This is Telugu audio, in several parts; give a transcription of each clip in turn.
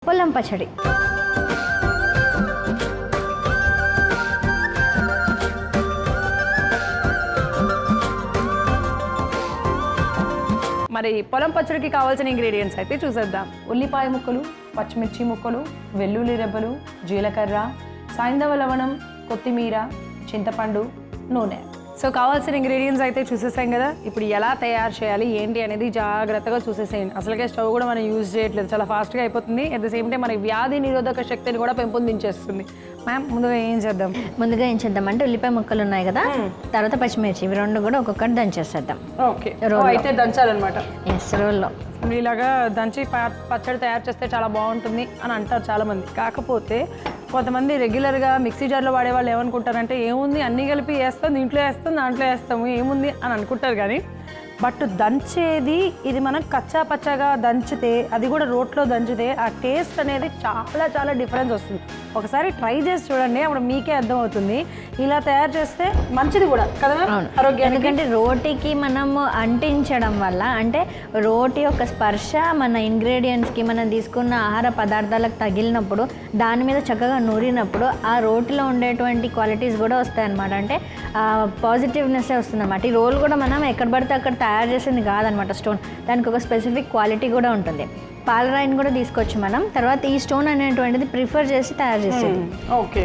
పొలం పచ్చడి. మరి పొలం పచ్చడికి కావాల్సిన ఇంగ్రీడియంట్స్ అయితే చూసేద్దాం. ఉల్లిపాయ ముక్కలు, పచ్చిమిర్చి ముక్కలు, వెల్లుల్లి రెబ్బలు, జీలకర్ర, సైంధవ లవణం, కొత్తిమీర, చింతపండు, నూనె. సో కావాల్సిన ఇంగ్రీడియంట్స్ అయితే చూసేసాం కదా. ఇప్పుడు ఎలా తయారు చేయాలి ఏంటి అనేది జాగ్రత్తగా చూసేసేయండి. అసలుకే స్టవ్ కూడా మనం యూజ్ చేయట్లేదు, చాలా ఫాస్ట్గా అయిపోతుంది. అట్ ద సేమ్ టైం మనకి వ్యాధి నిరోధక శక్తిని కూడా పెంపొందించేస్తుంది. మ్యామ్ ముందుగా ఏం చేద్దాం? ముందుగా ఏం చేద్దాం అంటే ఉల్లిపాయ ముక్కలు ఉన్నాయి కదా, తర్వాత పచ్చిమిర్చి, ఇవి రెండు కూడా ఒక్కొక్కటి దంచేసేద్దాం. ఓకే, అయితే దంచాలన్నమాట. ఎస్, రోల్లో ఇలాగా దంచి పచ్చడి తయారు చేస్తే చాలా బాగుంటుంది అని అంటారు చాలామంది. కాకపోతే కొంతమంది రెగ్యులర్గా మిక్సీ జార్లో వాడే వాళ్ళు ఏమనుకుంటారంటే ఏముంది అన్నీ కలిపి వేస్తాం, దీంట్లో వేస్తాం, దాంట్లో వేస్తాము, ఏముంది అని అనుకుంటారు. కానీ బట్ దంచేది ఇది మనం కచ్చా పచ్చగా దంచితే, అది కూడా రోట్లో దంచితే ఆ టేస్ట్ అనేది చాలా చాలా డిఫరెన్స్ వస్తుంది. ఒకసారి ట్రై చేసి చూడండి, అప్పుడు మీకే అర్థమవుతుంది. ఇలా తయారు చేస్తే మంచిది కూడా కదా ఆరోగ్యానికి. ఎందుకంటే రోటీకి మనము అంటించడం వల్ల, అంటే రోటీ యొక్క స్పర్శ మన ఇంగ్రీడియంట్స్కి మనం తీసుకున్న ఆహార పదార్థాలకు తగిలినప్పుడు, దాని మీద చక్కగా నూరినప్పుడు ఆ రోటీలో ఉండేటువంటి క్వాలిటీస్ కూడా వస్తాయన్నమాట. అంటే పాజిటివ్నెస్సే వస్తుందన్నమాట. ఈ రోల్ కూడా మనం ఎక్కడ పడితే అక్కడ తయారు చేసింది కాదనమాట. స్టోన్ దానికి ఒక స్పెసిఫిక్ క్వాలిటీ కూడా ఉంటుంది. పాలరాయిని కూడా తీసుకోవచ్చు మనం. తర్వాత ఈ స్టోన్ అనేటువంటిది ప్రిఫర్ చేసి తయారు చేసేది. ఓకే,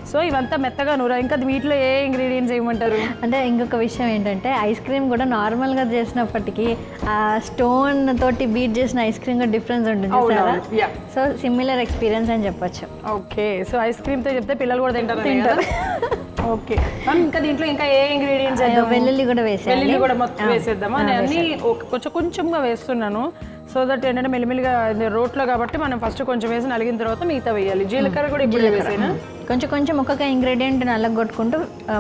సో ఇవంతా మెత్తగా నూరా. ఇంకా వీటిలో ఏ ఇంగ్రీడియంట్స్ ఏమంటారు అంటే ఇంకొక విషయం ఏంటంటే, ఐస్ క్రీమ్ కూడా నార్మల్గా చేసినప్పటికీ ఆ స్టోన్ తోటి బీట్ చేసిన ఐస్ క్రీమ్ కూడా డిఫరెన్స్ ఉంటుంది సార్. సో సిమిలర్ ఎక్స్పీరియన్స్ అని చెప్పొచ్చు. ఓకే, సో ఐస్ క్రీమ్తో చెప్తే పిల్లలు కూడా తింటారు. ఓకే, ఇంకా దీంట్లో ఇంకా ఏ ఇంగ్రీడియంట్స్? వెల్లుల్లి కూడా వేసేయాలి. వెల్లుల్లి కూడా మొత్తం వేసేద్దామా? నేను అన్ని కొంచెంగా వేస్తున్నాను. సో దట్ ఏంటంటే మెల్లిమెల్లిగా రోట్లో కాబట్టి మనం ఫస్ట్ కొంచెం వేసి నలిగిన తర్వాత మిగతా వేయాలి. జీలకర్ర కూడా ఇప్పుడు వేసేనా? కొంచెం ఒక్కొక్క ఇంగ్రీడియంట్ నల్లగొట్టుకుంటూ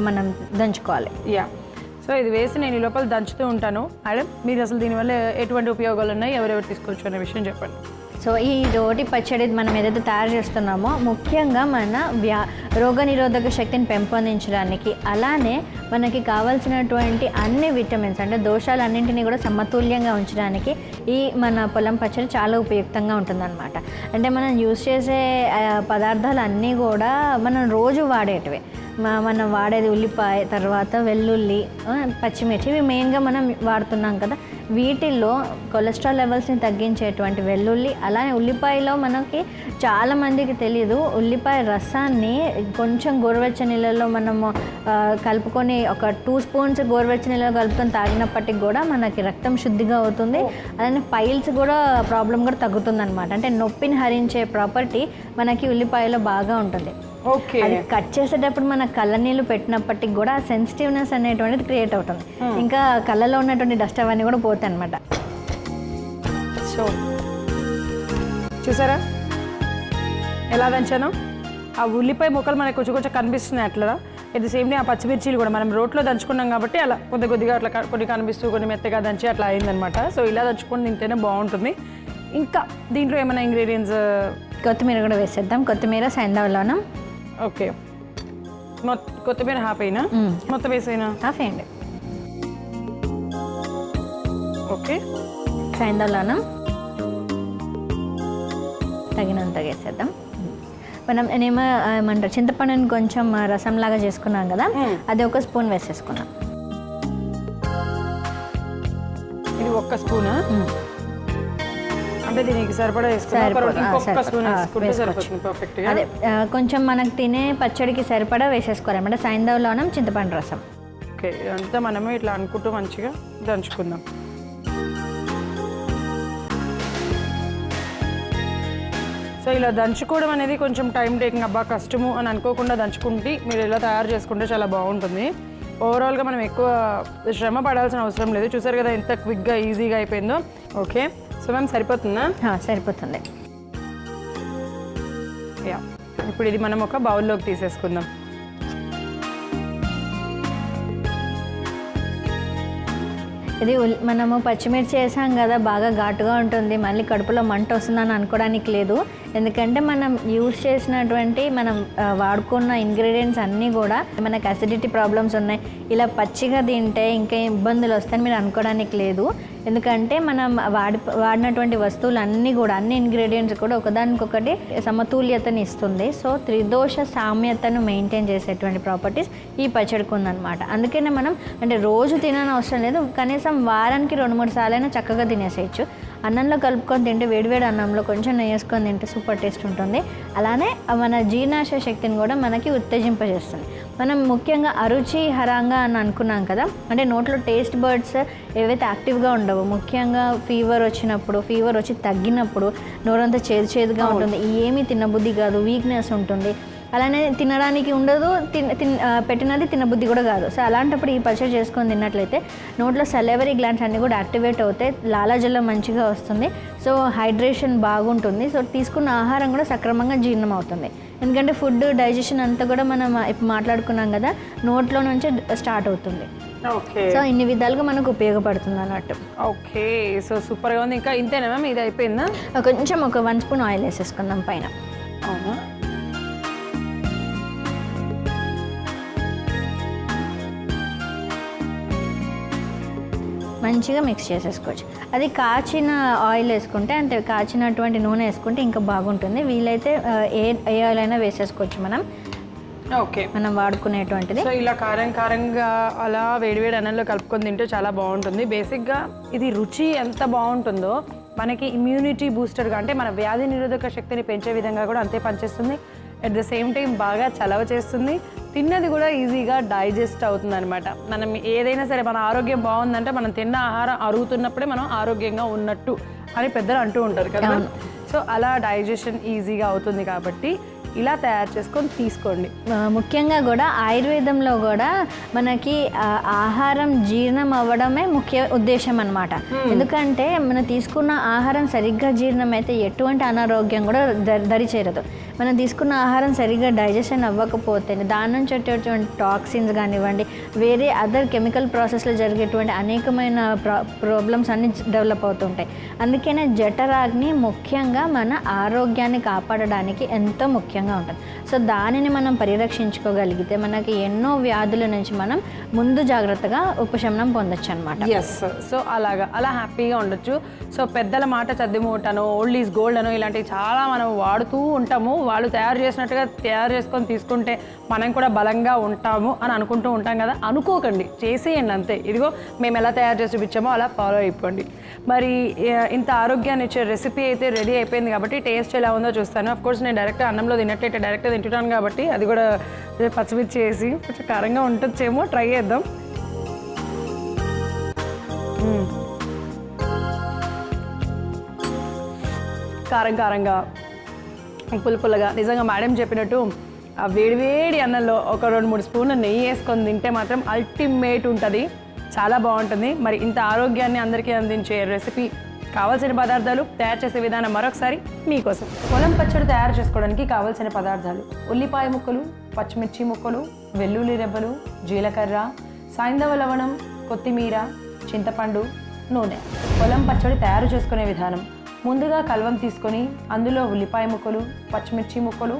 మనం దంచుకోవాలి. యా, సో ఇది వేసి నేను ఈ లోపల దంచుతూ ఉంటాను. మేడం, మీరు అసలు దీనివల్ల ఎటువంటి ఉపయోగాలు ఉన్నాయి, ఎవరెవరు తీసుకోవచ్చు అనే విషయం చెప్పండి. సో ఈ రోటి పచ్చడి మనం ఏదైతే తయారు చేస్తున్నామో ముఖ్యంగా మన రోగనిరోధక శక్తిని పెంపొందించడానికి, అలానే మనకి కావాల్సినటువంటి అన్ని విటమిన్స్ అంటే దోషాలన్నింటినీ కూడా సమతుల్యంగా ఉంచడానికి ఈ మన పొలం పచ్చడి చాలా ఉపయుక్తంగా ఉంటుందన్నమాట. అంటే మనం యూజ్ చేసే పదార్థాలన్నీ కూడా మనం రోజు వాడేటివే. మనం వాడేది ఉల్లిపాయ, తర్వాత వెల్లుల్లి, పచ్చిమిర్చి, ఇవి మెయిన్గా మనం వాడుతున్నాం కదా. వీటిల్లో కొలెస్ట్రాల్ లెవెల్స్ని తగ్గించేటువంటి వెల్లుల్లి, అలానే ఉల్లిపాయలో మనకి చాలామందికి తెలియదు, ఉల్లిపాయ రసాన్ని కొంచెం గోరువెచ్చని నీళ్ళలో మనము కలుపుకొని ఒక 2 స్పూన్స్ గోరువెచ్చని నీళ్ళలో కలుపుకొని తాగినప్పటికి కూడా మనకి రక్తం శుద్ధిగా అవుతుంది. అలానే పైల్స్ కూడా ప్రాబ్లం కూడా తగ్గుతుంది అనమాట. అంటే నొప్పిని హరించే ప్రాపర్టీ మనకి ఉల్లిపాయలో బాగా ఉంటుంది. ఓకే, అది కట్ చేసేటప్పుడు మన కళ్ళ నీళ్ళు పెట్టినప్పటికి కూడా సెన్సిటివ్నెస్ అనేటువంటిది క్రియేట్ అవుతుంది. ఇంకా కళ్ళలో ఉన్నటువంటి డస్ట్ అవన్నీ కూడా పోతాయి అనమాట. సో చూసారా ఎలా దంచాను? ఆ ఉల్లిపాయ ముక్కలు మనకు కొంచెం కనిపిస్తున్నాయి అట్లా. ఎట్ ది సేమ్ టైం ఆ పచ్చిమిర్చీలు కూడా మనం రోట్లో దంచుకున్నాం కాబట్టి అలా కొద్దిగా అట్లా కొన్ని కనిపిస్తూ కొన్ని మెత్తగా దంచి అట్లా అయిందనమాట. సో ఇలా దంచుకొని తింటేనే బాగుంటుంది. ఇంకా దీంట్లో ఏమైనా ఇంగ్రీడియంట్స్? కొత్తిమీర కూడా వేసేద్దాం. కొత్తిమీర, సైంధవ లవణం. ఓకే, కొత్తిమీర హాఫ్ అయినా మొత్తం వేసైనా? హాఫ్ వేయండి. ఓకే, సైంధవ లవణం తగినంత వేసేద్దాం. మనం ఏమంటారు, చింతపండుని కొంచెం రసంలాగా చేసుకున్నాం కదా, అది 1 స్పూన్ వేసేసుకున్నాం. ఇది 1 స్పూనా? అంటే దీనికి సరిపడా అదే కొంచెం మనకు తినే పచ్చడికి సరిపడా వేసేసుకోవాలి అంటే సైంధవ లవణం, చింతపండు రసం. ఓకే, అంతా మనమే ఇట్లా అనుకుంటూ మంచిగా దంచుకుందాం. సో ఇలా దంచుకోవడం అనేది కొంచెం టైం టేకింగ్, అబ్బా కష్టము అని అనుకోకుండా దంచుకుంటే మీరు ఇలా తయారు చేసుకుంటే చాలా బాగుంటుంది. ఓవరాల్గా మనం ఎక్కువ శ్రమ పడాల్సిన అవసరం లేదు. చూసారు కదా ఎంత క్విక్గా ఈజీగా అయిపోయిందో. ఓకే, సో మ్యామ్ సరిపోతుందా? సరిపోతుంది. యా, ఇప్పుడు ఇది మనం ఒక బౌల్లోకి తీసేసుకుందాం. ఇది మనము పచ్చిమిర్చి వేసాం కదా, బాగా ఘాటుగా ఉంటుంది, మళ్ళీ కడుపులో మంట వస్తుందని అనుకోవడానికి లేదు. ఎందుకంటే మనం యూస్ చేసినటువంటి మనం వాడుకున్న ఇంగ్రీడియంట్స్ అన్నీ కూడా మనకు అసిడిటీ ప్రాబ్లమ్స్ ఉన్నాయి, ఇలా పచ్చిగా తింటే ఇంకా ఇబ్బందులు వస్తాయని మీరు అనుకోవడానికి లేదు. ఎందుకంటే మనం వాడినటువంటి వస్తువులు అన్నీ కూడా అన్ని ఇంగ్రీడియంట్స్ కూడా ఒకదానికొకటి సమతుల్యతని ఇస్తుంది. సో త్రిదోష సామ్యతను మెయింటైన్ చేసేటువంటి ప్రాపర్టీస్ ఈ పచ్చడికి ఉందన్నమాట. అందుకనే మనం అంటే రోజు తినని అవసరం లేదు, కనీసం వారానికి 2-3 సార్లైనా చక్కగా తినేసేయచ్చు. అన్నంలో కలుపుకొని తింటే వేడివేడి అన్నంలో కొంచెం నెయ్యి వేసుకొని తింటే సూపర్ టేస్ట్ ఉంటుంది. అలానే మన జీర్ణాశయ శక్తిని కూడా మనకి ఉత్తేజింపజేస్తుంది. మనం ముఖ్యంగా అరుచిహరంగా అని అనుకున్నాం కదా, అంటే నోట్లో టేస్ట్ బర్డ్స్ ఏవైతే యాక్టివ్గా ఉండవు, ముఖ్యంగా ఫీవర్ వచ్చి తగ్గినప్పుడు నోరంతా చేదుగా ఉంటుంది, ఏమీ తినబుద్ధి కాదు, వీక్నెస్ ఉంటుంది, అలానే తినడానికి ఉండదు, పెట్టినది తినబుద్ధి కూడా కాదు. సో అలాంటప్పుడు ఈ పచ్చడి చేసుకొని తిన్నట్లయితే నోట్లో సలైవరీ గ్లాండ్స్ అన్నీ కూడా యాక్టివేట్ అవుతాయి, లాలాజలం మంచిగా వస్తుంది, సో హైడ్రేషన్ బాగుంటుంది, సో తీసుకున్న ఆహారం కూడా సక్రమంగా జీర్ణం అవుతుంది. ఎందుకంటే ఫుడ్ డైజెషన్ అంతా కూడా మనం ఇప్పుడు మాట్లాడుకున్నాం కదా, నోట్లో నుంచే స్టార్ట్ అవుతుంది. ఓకే, సో ఇన్ని విధాలుగా మనకు ఉపయోగపడుతుంది అన్నట్టు. ఓకే, సో సూపర్గా ఉంది. ఇంకా ఇంతేనా మ్యామ్, ఇది అయిపోయిందా? కొంచెం ఒక 1 స్పూన్ ఆయిల్ వేసేసుకుందాం పైన. అవునా, మంచిగా మిక్స్ చేసేసుకోవచ్చు. అది కాచిన ఆయిల్ వేసుకుంటే అంటే కాచినటువంటి నూనె వేసుకుంటే ఇంకా బాగుంటుంది. వీలైతే ఏ ఆయిల్ అయినా వేసేసుకోవచ్చు మనం వాడుకునేటువంటిది. సో ఇలా కారంగా అలా వేడివేడి అన్నంలో కలుపుకొని తింటే చాలా బాగుంటుంది. బేసిక్గా ఇది రుచి ఎంత బాగుంటుందో మనకి ఇమ్యూనిటీ బూస్టర్గా, అంటే మన వ్యాధి నిరోధక శక్తిని పెంచే విధంగా కూడా అంతే పనిచేస్తుంది. అట్ ద సేమ్ టైం బాగా చలవ చేస్తుంది, తిన్నది కూడా ఈజీగా డైజెస్ట్ అవుతుంది అనమాట. మనం ఏదైనా సరే మన ఆరోగ్యం బాగుందంటే మనం తిన్న ఆహారం అరుగుతున్నప్పుడే మనం ఆరోగ్యంగా ఉన్నట్టు అని పెద్దలు అంటూ ఉంటారు కదా. సో అలా డైజెషన్ ఈజీగా అవుతుంది కాబట్టి ఇలా తయారు చేసుకొని తీసుకోండి. ముఖ్యంగా కూడా ఆయుర్వేదంలో కూడా మనకి ఆహారం జీర్ణం అవ్వడమే ముఖ్య ఉద్దేశం అన్నమాట. ఎందుకంటే మనం తీసుకున్న ఆహారం సరిగ్గా జీర్ణం అయితే ఎటువంటి అనారోగ్యం కూడా దరి చేరదు. మనం తీసుకున్న ఆహారం సరిగ్గా డైజెషన్ అవ్వకపోతే దాని నుంచి వచ్చేటువంటి టాక్సిన్స్ కానివ్వండి, వేరే అదర్ కెమికల్ ప్రాసెస్లో జరిగేటువంటి అనేకమైన ప్రాబ్లమ్స్ అన్నీ డెవలప్ అవుతుంటాయి. అందుకనే జఠరాగ్ని ముఖ్యంగా మన ఆరోగ్యాన్ని కాపాడడానికి ఎంతో ముఖ్యంగా ఉంటుంది. సో దానిని మనం పరిరక్షించుకోగలిగితే మనకి ఎన్నో వ్యాధుల నుంచి మనం ముందు జాగ్రత్తగా ఉపశమనం పొందొచ్చు అనమాట. ఎస్, సో అలా హ్యాపీగా ఉండొచ్చు. సో పెద్దల మాట చద్దిమూటను, ఓల్డ్ ఈజ్ గోల్డ్ అనో ఇలాంటివి చాలా మనం వాడుతూ ఉంటాము. వాళ్ళు తయారు చేసినట్టుగా తయారు చేసుకొని తీసుకుంటే మనం కూడా బలంగా ఉంటాము అని అనుకుంటూ ఉంటాం కదా. అనుకోకండి, చేసేయండి అంతే. ఇదిగో మేము ఎలా తయారు చేసి చూపించామో అలా ఫాలో అయిపోండి. మరి ఇంత ఆరోగ్యాన్ని ఇచ్చే రెసిపీ అయితే రెడీ అయిపోయింది కాబట్టి టేస్ట్ ఎలా ఉందో చూస్తాను. అఫ్కోర్స్ నేను డైరెక్ట్ అన్నంలో తిన్నట్లయితే డైరెక్ట్గా తింటున్నాను కాబట్టి అది కూడా పచ్చిమిర్చి వేసి కొంచెం కారంగా ఉంటుందేమో, ట్రై చేద్దాం. కారంగా పుల్లగా నిజంగా మేడం చెప్పినట్టు ఆ వేడివేడి అన్నంలో ఒక 2-3 స్పూన్లు నెయ్యి వేసుకొని తింటే మాత్రం అల్టిమేట్ ఉంటుంది, చాలా బాగుంటుంది. మరి ఇంత ఆరోగ్యాన్ని అందరికీ అందించే రెసిపీ, కావాల్సిన పదార్థాలు, తయారు చేసే విధానం మరొకసారి మీకోసం. పొలం పచ్చడి తయారు చేసుకోవడానికి కావాల్సిన పదార్థాలు: ఉల్లిపాయ ముక్కలు, పచ్చిమిర్చి ముక్కలు, వెల్లుల్లి రెబ్బలు, జీలకర్ర, సైంధవ లవణం, కొత్తిమీర, చింతపండు, నూనె. పొలం పచ్చడి తయారు చేసుకునే విధానం: ముందుగా కల్వం తీసుకొని అందులో ఉల్లిపాయ ముక్కలు, పచ్చిమిర్చి ముక్కలు,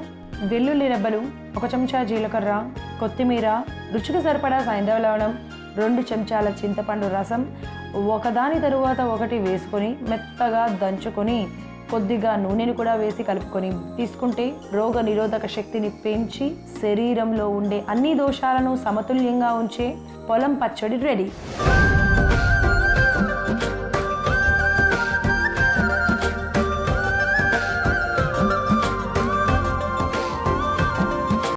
వెల్లుల్లి రెబ్బలు, 1 చెంచా జీలకర్ర, కొత్తిమీర, రుచికి సరిపడా సైంధవ లవణం, 2 చెంచాల చింతపండు రసం ఒకదాని తరువాత ఒకటి వేసుకొని మెత్తగా దంచుకొని కొద్దిగా నూనెను కూడా వేసి కలుపుకొని తీసుకుంటే రోగ నిరోధక శక్తిని పెంచి శరీరంలో ఉండే అన్ని దోషాలను సమతుల్యంగా ఉంచే పొలం పచ్చడి రెడీ.